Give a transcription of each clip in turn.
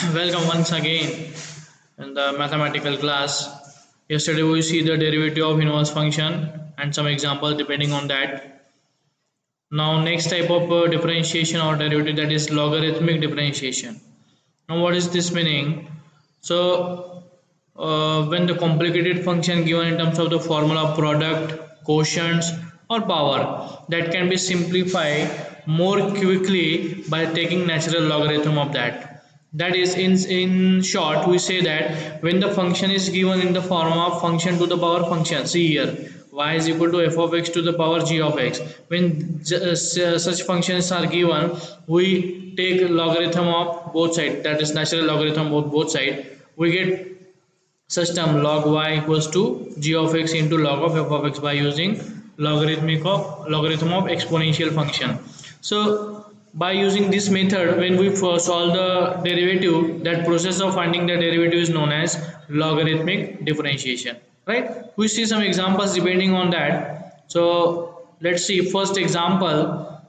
Welcome once again in the mathematical class. Yesterday we see the derivative of inverse function and some examples depending on that. Now next type of differentiation or derivative, that is logarithmic differentiation. Now what is this meaning? So when the complicated function given in terms of the formula product, quotients or power, that can be simplified more quickly by taking natural logarithm of that. That is, in short, we say that when the function is given in the form of function to the power function, see here, y is equal to f of x to the power g of x. When such functions are given, we take logarithm of both sides, that is natural logarithm of both sides. We get such term log y equals to g of x into log of f of x by using logarithm of exponential function. So by using this method, when we first solve the derivative, that process of finding the derivative is known as logarithmic differentiation, right? We see some examples depending on that. So let's see first example.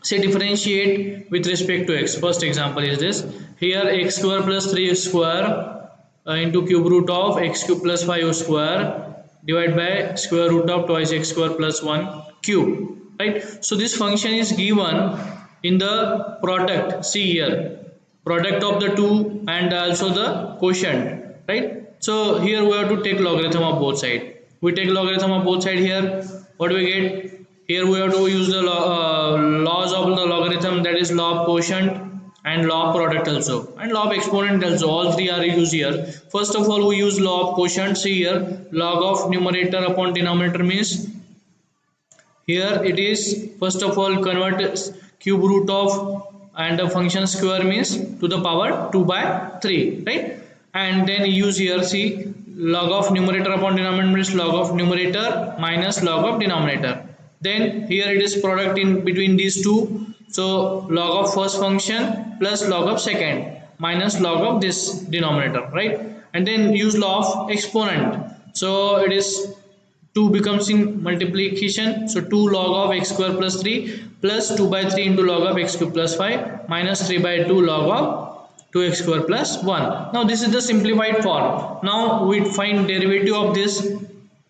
Say differentiate with respect to x. First example is this. Here x square plus 3 square into cube root of x cube plus 5 square divided by square root of twice x square plus 1 cube, right? So this function is given in the product. See here, product of the two and also the quotient, right? So here we have to take logarithm of both sides. We take logarithm of both sides. Here what do we get? Here we have to use the laws of the logarithm, that is law of quotient and law of product also, and law of exponent also. All three are used here. First of all, we use law of quotient. See here, log of numerator upon denominator means, here it is, first of all, convert cube root of and the function square means to the power 2 by 3, right? And then use here, see, log of numerator upon denominator means log of numerator minus log of denominator. Then here it is product in between these two, so log of first function plus log of second minus log of this denominator, right? And then use law of exponent, so it is 2 becomes in multiplication, so 2 log of x square plus 3 plus 2 by 3 into log of x cube plus 5 minus 3 by 2 log of 2x square plus 1. Now this is the simplified form. Now we find derivative of this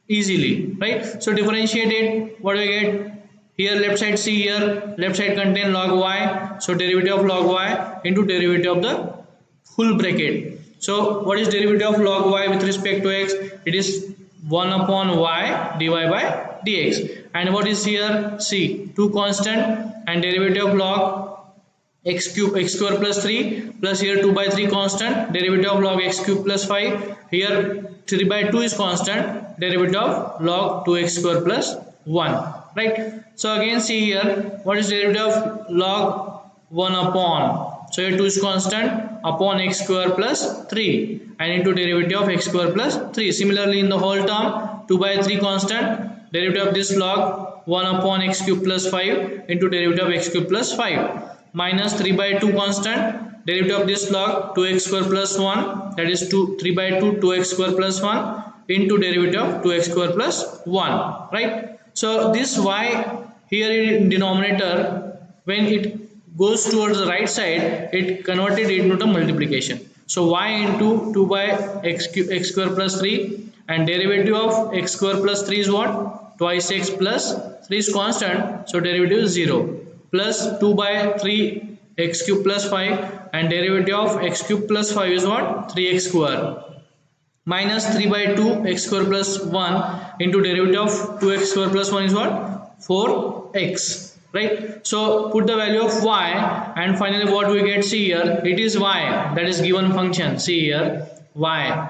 easily, right? So differentiate it, what do we get? Here left side, see here, left side contain log y, so derivative of log y into derivative of the full bracket. So what is derivative of log y with respect to x? It is 1 upon y dy by dx. And what is here? See, 2 constant and derivative of log x cube x square plus 3 plus here 2 by 3 constant, derivative of log x cube plus 5, here 3 by 2 is constant, derivative of log 2x square plus 1, right? So again see here, what is derivative of log 1 upon, so here 2 is constant, upon x square plus 3 and into derivative of x square plus 3. Similarly in the whole term, 2 by 3 constant, derivative of this log 1 upon x cube plus 5 into derivative of x cube plus 5 minus 3 by 2 constant, derivative of this log 2x square plus 1, that is 3 by 2 2x square plus 1 into derivative of 2x square plus 1, right? So this y here in denominator, when it goes towards the right side, it converted it into the multiplication. So y into 2 by x square plus 3 and derivative of x square plus 3 is what? Twice x plus 3 is constant, so derivative is 0, plus 2 by 3 x cube plus 5 and derivative of x cube plus 5 is what? 3x square minus 3 by 2 x square plus 1 into derivative of 2x square plus 1 is what? 4x, right? So put the value of y and finally what we get, see here, it is y, that is given function. See here, y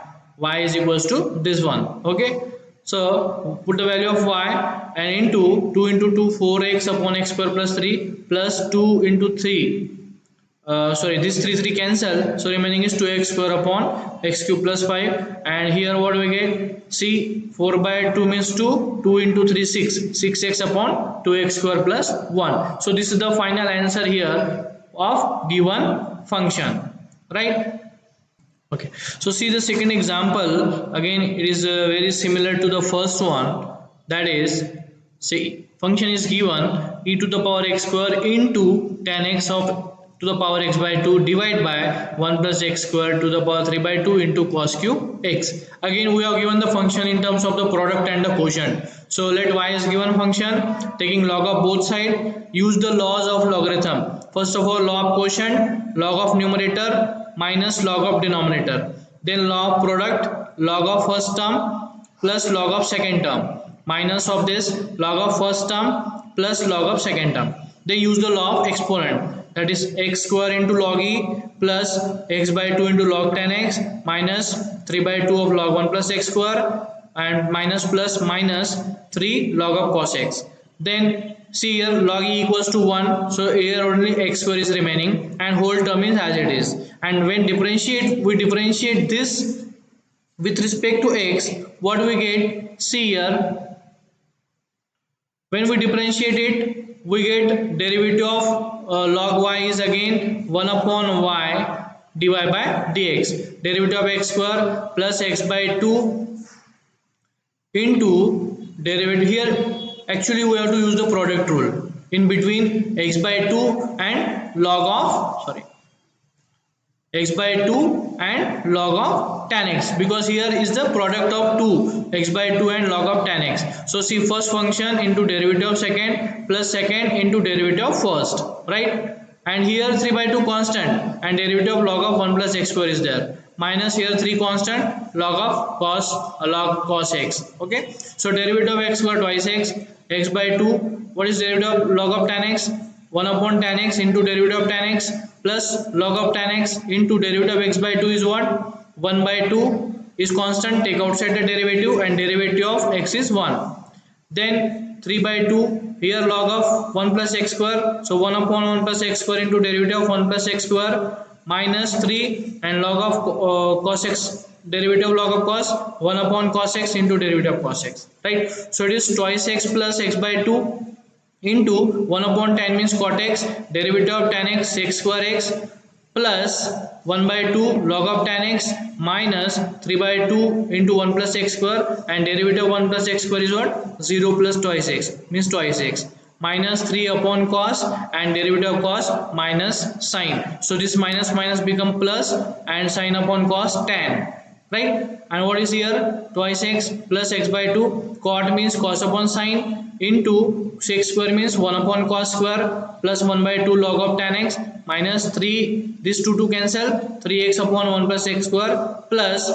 is equals to this one, okay? So put the value of y and into 2 into 2 4x upon x square plus 3 plus 2 into 3, this 3 cancel, so remaining is 2x square upon x cube plus 5 and here what we get, see, 4 by 2 means 2 into 3 6x upon 2x square plus 1. So this is the final answer here of given function, right? Okay, so see the second example. Again it is very similar to the first one, that is, see, function is given e to the power x square into tan x of to the power x by 2 divide by 1 plus x square to the power 3 by 2 into cos cube x. Again we have given the function in terms of the product and the quotient. So let y is given function, taking log of both sides, use the laws of logarithm. First of all, law of quotient, log of numerator minus log of denominator, then law of product, log of first term plus log of second term, minus of this log of first term plus log of second term. They use the law of exponent, that is x square into log e plus x by 2 into log 10x minus 3 by 2 of log 1 plus x square and minus plus minus 3 log of cos x. Then see here log e equals to 1, so here only x square is remaining and whole term is as it is. And when we differentiate this with respect to x, what do we get? See here, when we differentiate it, we get derivative of log y is again 1 upon y divided by dx, derivative of x square plus x by 2 into derivative. Here actually we have to use the product rule in between x by 2 and log of x by 2 and log of tan x, because here is the product of 2 x by 2 and log of tan x. So see, first function into derivative of second plus second into derivative of first, right? And here 3 by 2 constant and derivative of log of 1 plus x square is there, minus here 3 constant log of cos x. Okay, so derivative of x square twice x by 2, what is derivative of log of tan x? 1 upon tan x into derivative of tan x plus log of tan x into derivative of x by 2 is what? 1 by 2 is constant, take outside the derivative, and derivative of x is 1. Then 3 by 2, here log of 1 plus x square, so 1 upon 1 plus x square into derivative of 1 plus x square minus 3 and log of cos x, derivative of log of cos 1 upon cos x into derivative of cos x, right? So it is twice x plus x by 2 into 1 upon tan means cot x, derivative of tan x sec square x plus 1 by 2 log of tan x minus 3 by 2 into 1 plus x square, and derivative of 1 plus x square is what? 0 plus twice x means twice x, minus 3 upon cos and derivative of cos minus sine. So this minus minus become plus and sine upon cos tan, right? And what is here? Twice x plus x by 2, cot means cos upon sine into sec square means 1 upon cos square plus 1 by 2 log of tan x minus 3, this 2 cancel, 3x upon 1 plus x square plus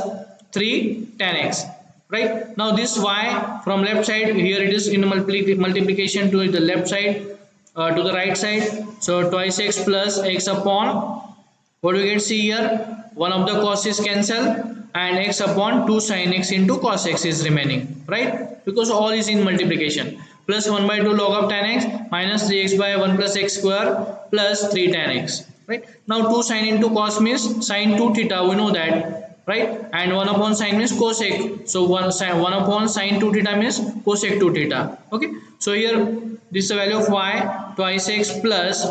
3 tan x, right? Now this y from left side, here it is in multiplication to the left side, to the right side, so twice x plus x upon, what do we get? See here, one of the cos is cancel and x upon 2 sin x into cos x is remaining, right? Because all is in multiplication, plus 1 by 2 log of tan x minus 3x by 1 plus x square plus 3 tan x, right? Now 2 sin into cos means sin 2 theta, we know that, right? And 1 upon sin means cosec, so 1 upon sin 2 theta means cosec 2 theta. Okay, so here this is the value of y, twice x plus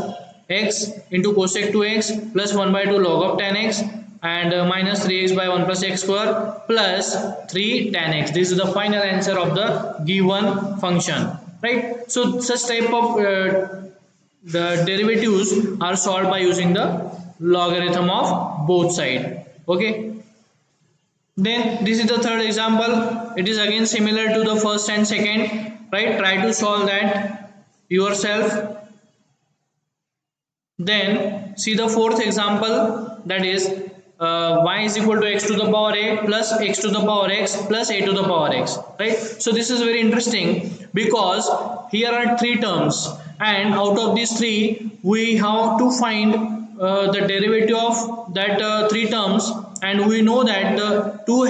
x into cosec 2x plus 1 by 2 log of tan x and minus 3x by 1 plus x square plus 3 tan x. This is the final answer of the given function, right? So such type of the derivatives are solved by using the logarithm of both sides. Okay, then this is the third example. It is again similar to the first and second, right? Try to solve that yourself. Then see the fourth example, that is y is equal to x to the power a plus x to the power x plus a to the power x, right? So this is very interesting because here are 3 terms and out of these 3 we have to find the derivative of that 3 terms, and we know that the 2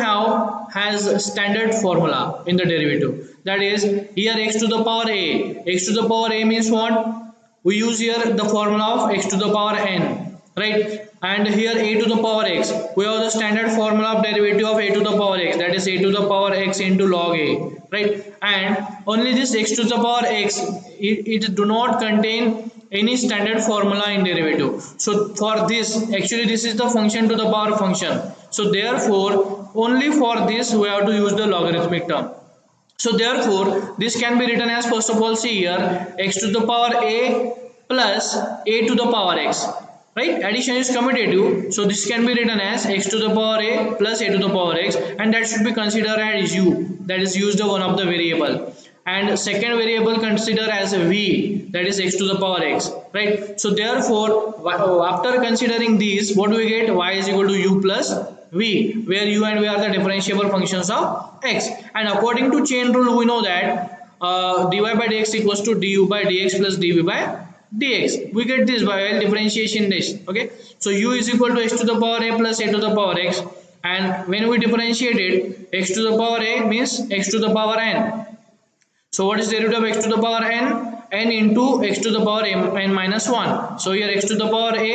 has standard formula in the derivative, that is here x to the power a. X to the power a means what? We use here the formula of x to the power n, right? And here a to the power x, we have the standard formula of derivative of a to the power x, that is a to the power x into log a, right? And only this x to the power x, it do not contain any standard formula in derivative. So for this, actually this is the function to the power function, so therefore only for this we have to use the logarithmic term. So therefore this can be written as, first of all see here, x to the power a plus a to the power x, right? Addition is commutative, so this can be written as x to the power a plus a to the power x, and that should be considered as u, that is used one of the variable, and second variable consider as a v, that is x to the power x, right? So therefore after considering these, what do we get? Y is equal to u plus v, where u and v are the differentiable functions of x, and according to chain rule we know that dy by dx equals to du by dx plus dv by dx. We get this by differentiation this. Okay, so u is equal to x to the power a plus a to the power x, and when we differentiate it, x to the power a means x to the power n. So what is derivative of x to the power n? N into x to the power n minus 1. So here x to the power a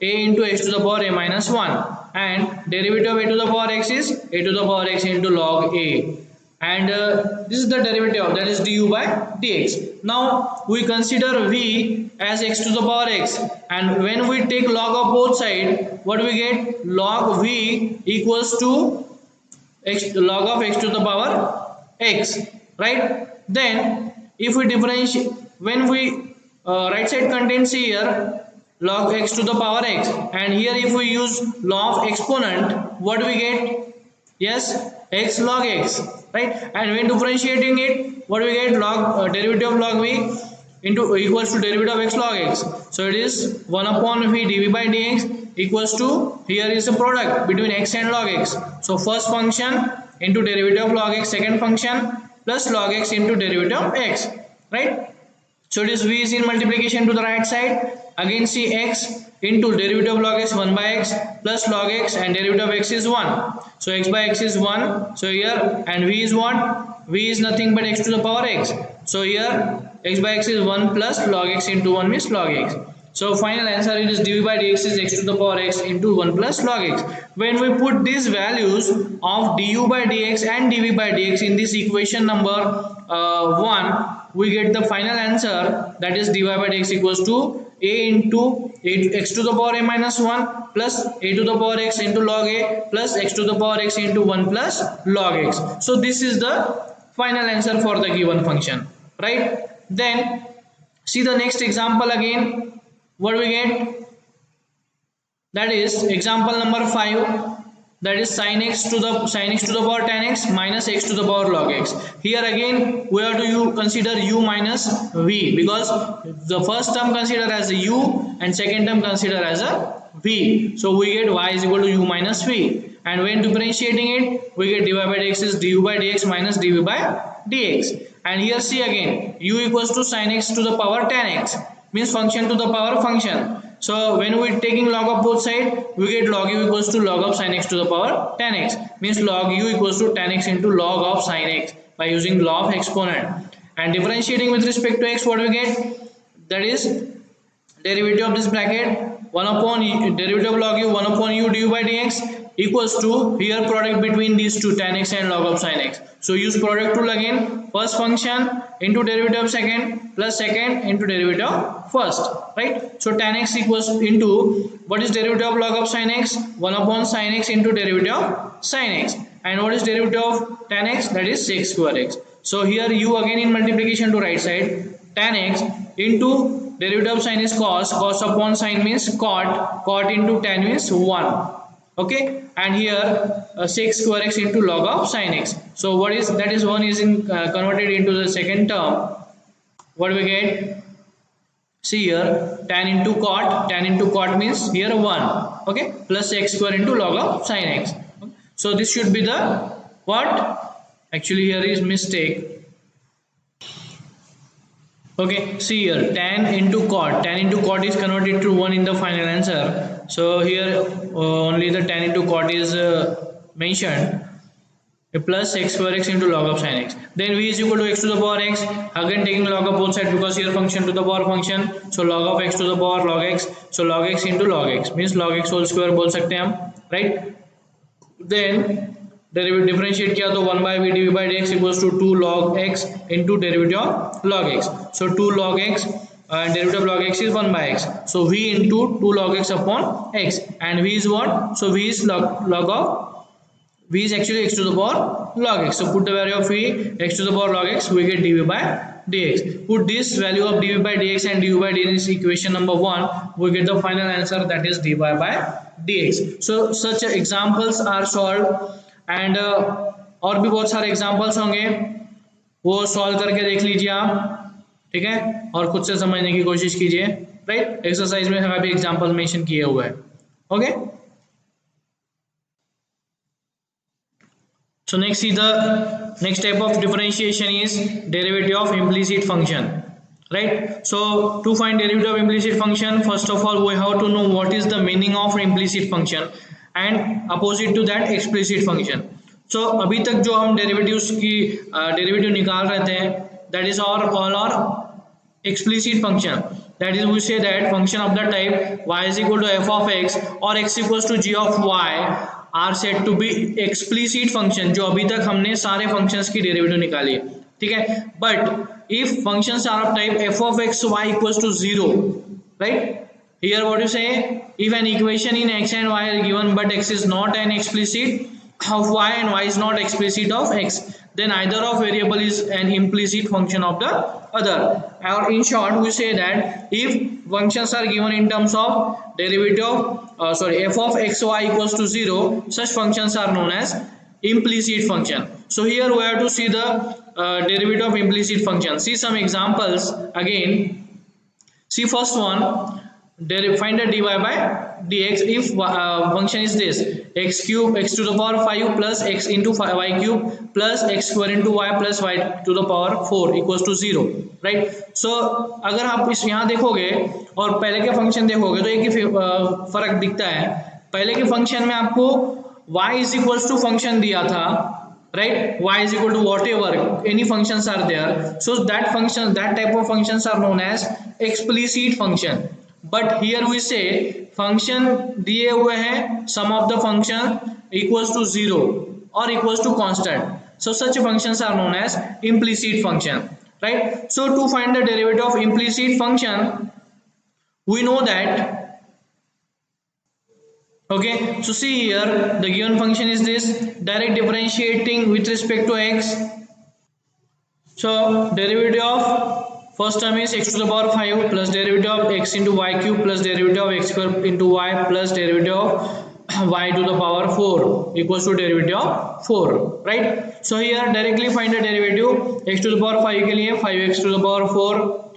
into x to the power a minus 1, and derivative of a to the power x is a to the power x into log a, and this is the derivative, that is du by dx. Now we consider v as x to the power x, and when we take log of both sides, what we get? Log v equals to x, log of x to the power x, right? Then if we differentiate, when we right side contains here log x to the power x, and here if we use law of exponent, what do we get? Yes, x log x, right? And when differentiating it, what do we get? Log derivative of log v into equals to derivative of x log x. So it is 1 upon v dv by dx equals to, here is a product between x and log x. So first function into derivative of log x, second function plus log x into derivative of x, right? So it is v is in multiplication to the right side, again see x into derivative of log x 1 by x plus log x, and derivative of x is 1, so x by x is 1, so here, and v is what? V is nothing but x to the power x, so here x by x is 1 plus log x into 1 means log x. So final answer is dv by dx is x to the power x into 1 plus log x. When we put these values of du by dx and dv by dx in this equation number 1, we get the final answer, that is dy by dx equals to a into x to the power a minus 1 plus a to the power x into log a plus x to the power x into 1 plus log x. So this is the final answer for the given function, right? Then see the next example again. What we get? That is example number 5, that is sin x to the power tan x minus x to the power log x. Here again we have to consider u minus v, because the first term consider as a u and second term consider as a v. So we get y is equal to u minus v, and when differentiating it, we get dy by dx is du by dx minus dv by dx. And here see again, u equals to sin x to the power tan x, means function to the power function. So when we taking log of both sides, we get log u equals to log of sin x to the power tan x, means log u equals to tan x into log of sin x by using law of exponent. And differentiating with respect to x, what we get? That is derivative of this bracket 1 upon derivative of log u 1 upon u du by dx equals to, here product between these two, tan x and log of sin x. So use product rule again, first function into derivative of second plus second into derivative of first, right? So tan x equals into, what is derivative of log of sin x? 1 upon sin x into derivative of sin x. And what is derivative of tan x? That is sec square x. So here u again in multiplication to right side, tan x into derivative of sin is cos, cos upon sin means cot, cot into tan means 1. Okay, and here sec square x into log of sin x. So what is that? Is 1 is converted into the second term. What we get? See here, tan into cot means here 1. Okay, plus x square into log of sin x. So this should be the what? Actually here is mistake. Okay, see here, tan into cot is converted to 1 in the final answer. So here only the tan into cot is mentioned, plus x square x into log of sin x. Then v is equal to x to the power x, again taking log of both sides because here function to the power function. So log of x to the power log x, so log x into log x means log x whole square बोल सकते हैं हम, right? Then derivative differentiate किया तो 1 by v dv by dx equals to 2 log x into derivative of log x. So 2 log x and derivative of log x is 1 by x. So v into 2 log x upon x, and v is what? So v is log of, v is actually x to the power log x. So put the value of v x to the power log x, we get dv by dx. Put this value of dv by dx and du by dx in equation number 1, we get the final answer, that is dy by dx. So such examples are solved, and और भी बहुत सारे examples होंगे, वो solve करके देख लीजिए आप, ठीक है, और खुद से समझने की कोशिश कीजिए, राइट। एक्सरसाइज में काफी एग्जाम्पल मेंशन किए हुए हैं, okay. So next is the next type of differentiation is derivative of implicit function, right? So to find derivative of implicit function, first of all we have to know what is the meaning of implicit function and opposite to that explicit function. So अभी तक जो हम derivatives की derivative निकाल रहे थे, that is all our explicit function. That is, we say that function of the type y is equal to f of x or x equals to g of y are said to be explicit function, जो अभी तक हमने सारे functions की derivative निकाली है, ठीक है। But if functions are of type f of x y equals to 0, right? Here what you say, if an equation in x and y are given but x is not an explicit of y and y is not explicit of x, then either of variable is an implicit function of the other. Or in short, we say that if functions are given in terms of derivative f of x y equals to 0, such functions are known as implicit function. So here we have to see the derivative of implicit function. See some examples again. See first one, find the dy by dx if function is this, x cube x to the power 5 plus x into y cube plus x square into y plus y to the power 4 equals to 0, right? So अगर आप इस यहाँ देखोगे और पहले के function देखोगे तो एक ही फर्क दिखता है। पहले के फंक्शन में आपको y is equals to function दिया था, right? Y is equal to whatever any functions are there, so that function, that type of functions are known as explicit function. But here we say function दिए हुए हैं, sum of the function equals to 0 or equals to constant, so such functions are known as implicit function, right? So to find the derivative of implicit function, we know that, okay, so see here the given function is this, direct differentiating with respect to x. So derivative of first term is x to the power 5 plus derivative of x into y cube plus derivative of x square into y plus derivative of y to the power 4 equals to derivative of 4, right? So here directly find the derivative, x to the power 5 के लिए 5x to the power 4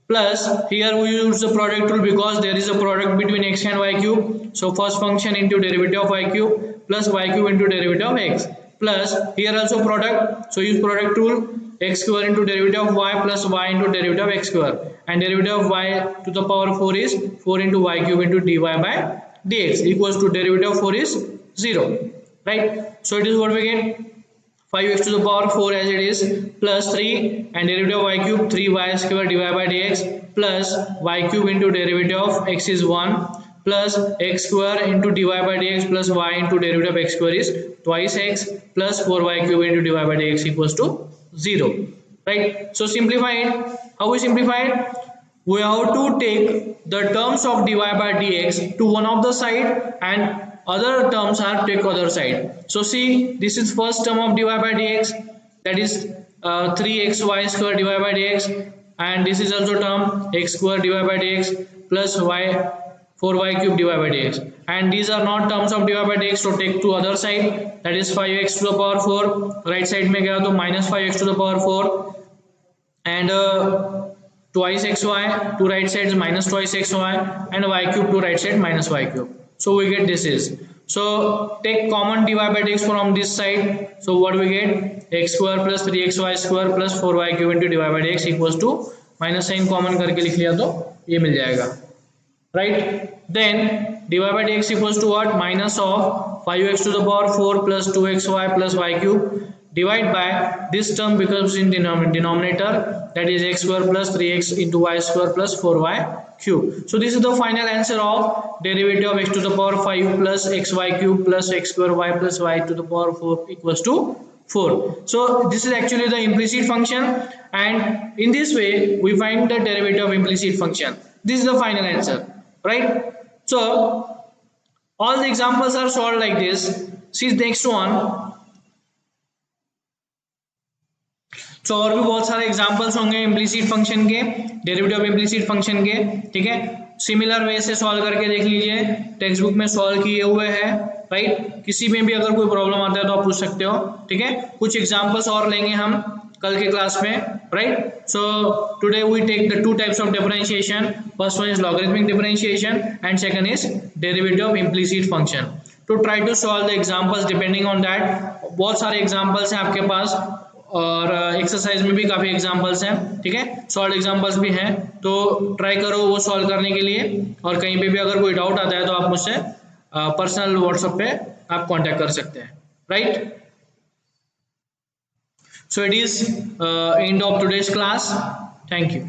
plus here we use the product rule because there is a product between x and y cube, so first function into derivative of y cube plus y cube into derivative of x, plus here also product, so use product rule, x square into derivative of y plus y into derivative of x square, and derivative of y to the power 4 is 4 into y cube into dy by dx equals to derivative of 4 is 0, right? So it is what we get, 5x to the power 4 as it is plus 3 and derivative of y cube 3y square dy by dx plus y cube into derivative of x is 1 plus x square into dy by dx plus y into derivative of x square is twice x plus 4y cube into dy by dx equals to 0, right? So simplify it. How we simplify it? We have to take the terms of dy by dx to one of the side and other terms are take other side. So see, this is first term of dy by dx, that is 3xy square dy by dx, and this is also term x square dy by dx plus y 4y cube dy by dx, and these are not terms of dy by dx, so take to other side, that is 5x to the power 4, right side में गया तो minus 5x to the power 4 and twice xy, to right side is minus twice xy, and y cube to right side minus y cube, so we get this is, so take common dy by dx from this side, so what we get, x square plus 3xy square plus 4y cube into dy by dx equals to, minus sign common करके लिख लिया तो ये मिल जाएगा, right? Then dy by dx equals to what, minus of 5x to the power 4 plus 2xy plus y cube, divide by this term becomes in denominator, that is x square plus 3x into y square plus 4y cube. So this is the final answer of derivative of x to the power 5 plus xy cube plus x square y plus y to the power 4 equals to 4. So this is actually the implicit function, and in this way we find the derivative of implicit function. This is the final answer, right? So all the examples are solved like this. See the next one. सो और भी बहुत सारे examples होंगे implicit function के, derivative of implicit function के, ठीक है। Similar way से सॉल्व करके देख लीजिए, टेक्स्ट बुक में सॉल्व किए हुए हैं, राइट। किसी में भी अगर कोई प्रॉब्लम आता है तो आप पूछ सकते हो, ठीक है। कुछ एग्जांपल्स और लेंगे हम कल के क्लास में, right. So today we take the two types of differentiation, first one is logarithmic differentiation and second is derivative of implicit function. To try to solve the examples depending on that, बहुत सारे examples हैं आपके पास और exercise में भी काफ़ी examples हैं, ठीक है। सॉल्व एग्जांपल्स भी हैं, तो ट्राई करो वो सॉल्व करने के लिए। और कहीं पे भी अगर कोई डाउट आता है तो आप मुझसे पर्सनल व्हाट्सएप पे आप कांटेक्ट कर सकते हैं, right. So it is end of today's class, thank you.